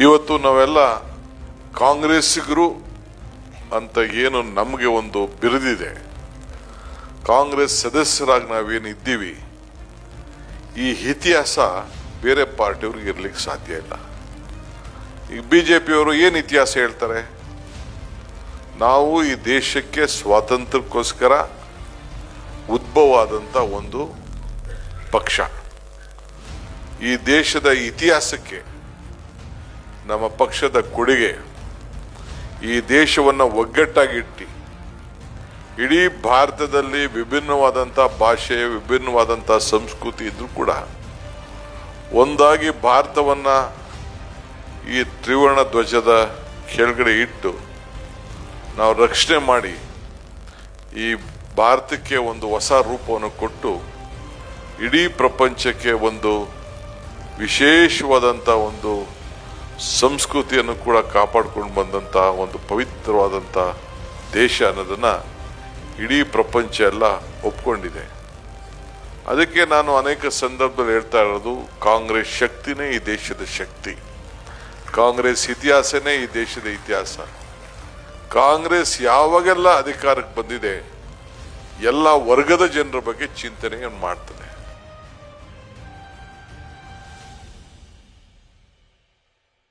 ಇವತ್ತು ನಾವೆಲ್ಲ ಕಾಂಗ್ರೆಸ್ಸಿಗರು ಅಂತ ಏನು ನಮಗೆ ಒಂದು ಬಿರುದಿದೆ, ಕಾಂಗ್ರೆಸ್ ಸದಸ್ಯರಾಗಿ ನಾವೇನು ಇದ್ದೀವಿ, ಈ ಇತಿಹಾಸ ಬೇರೆ ಪಾರ್ಟಿಯವ್ರಿಗೆ ಇರ್ಲಿಕ್ಕೆ ಸಾಧ್ಯ ಇಲ್ಲ. ಈಗ ಬಿಜೆಪಿಯವರು ಏನು ಇತಿಹಾಸ ಹೇಳ್ತಾರೆ? ನಾವು ಈ ದೇಶಕ್ಕೆ ಸ್ವಾತಂತ್ರ್ಯಕ್ಕೋಸ್ಕರ ಉದ್ಭವ ಆದಂಥ ಒಂದು ಪಕ್ಷ, ಈ ದೇಶದ ಇತಿಹಾಸಕ್ಕೆ ನಮ್ಮ ಪಕ್ಷದ ಕೊಡುಗೆ, ಈ ದೇಶವನ್ನು ಒಗ್ಗಟ್ಟಾಗಿಟ್ಟು ಇಡೀ ಭಾರತದಲ್ಲಿ ವಿಭಿನ್ನವಾದಂಥ ಭಾಷೆ, ವಿಭಿನ್ನವಾದಂಥ ಸಂಸ್ಕೃತಿ ಇದ್ರೂ ಕೂಡ ಒಂದಾಗಿ ಭಾರತವನ್ನು ಈ ತ್ರಿವರ್ಣ ಧ್ವಜದ ಕೆಳಗಡೆ ಇಟ್ಟು ನಾವು ರಕ್ಷಣೆ ಮಾಡಿ ಈ ಭಾರತಕ್ಕೆ ಒಂದು ಹೊಸ ರೂಪವನ್ನು ಕೊಟ್ಟು ಇಡೀ ಪ್ರಪಂಚಕ್ಕೆ ಒಂದು ವಿಶೇಷವಾದಂಥ ಒಂದು ಸಂಸ್ಕೃತಿಯನ್ನು ಕೂಡ ಕಾಪಾಡ್ಕೊಂಡು ಬಂದಂಥ ಒಂದು ಪವಿತ್ರವಾದಂಥ ದೇಶ ಅನ್ನೋದನ್ನು ಇಡೀ ಪ್ರಪಂಚ ಎಲ್ಲ ಒಪ್ಕೊಂಡಿದೆ. ಅದಕ್ಕೆ ನಾನು ಅನೇಕ ಸಂದರ್ಭದಲ್ಲಿ ಹೇಳ್ತಾ ಇರೋದು, ಕಾಂಗ್ರೆಸ್ ಶಕ್ತಿನೇ ಈ ದೇಶದ ಶಕ್ತಿ, ಕಾಂಗ್ರೆಸ್ ಇತಿಹಾಸನೇ ಈ ದೇಶದ ಇತಿಹಾಸ. ಕಾಂಗ್ರೆಸ್ ಯಾವಾಗೆಲ್ಲ ಅಧಿಕಾರಕ್ಕೆ ಬಂದಿದೆ ಎಲ್ಲ ವರ್ಗದ ಜನರ ಬಗ್ಗೆ ಚಿಂತನೆ ಮಾಡ್ತದೆ.